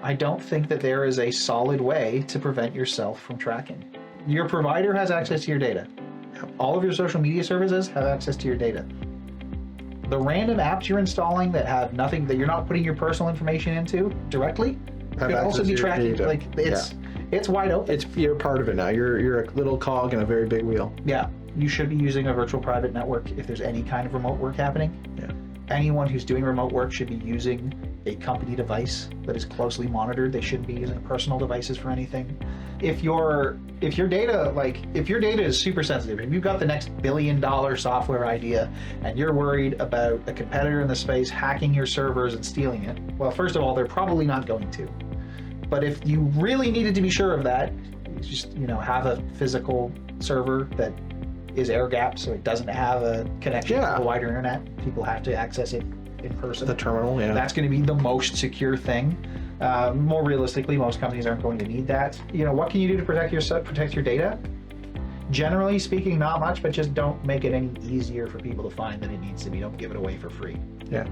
I don't think that there is a solid way to prevent yourself from tracking. Your provider has access to your data. All of your social media services have access to your data. The random apps you're installing that have nothing, that you're not putting your personal information into directly, Have could also access be to your tracking. data. Like it's wide open. You're part of it now. You're a little cog in a very big wheel. Yeah, you should be using a virtual private network if there's any kind of remote work happening. Yeah. Anyone who's doing remote work should be using a company device that is closely monitored. They shouldn't be using personal devices for anything. If your data is super sensitive, if you've got the next $1 billion software idea and you're worried about a competitor in the space hacking your servers and stealing it, well, first of all, they're probably not going to. But if you really needed to be sure of that, just have a physical server that is air-gapped so it doesn't have a connection to the wider internet. People have to access it in person. The terminal, yeah. That's going to be the most secure thing. More realistically, most companies aren't going to need that. What can you do to protect your data? Generally speaking, not much, but just don't make it any easier for people to find than it needs to be. Don't give it away for free. Yeah.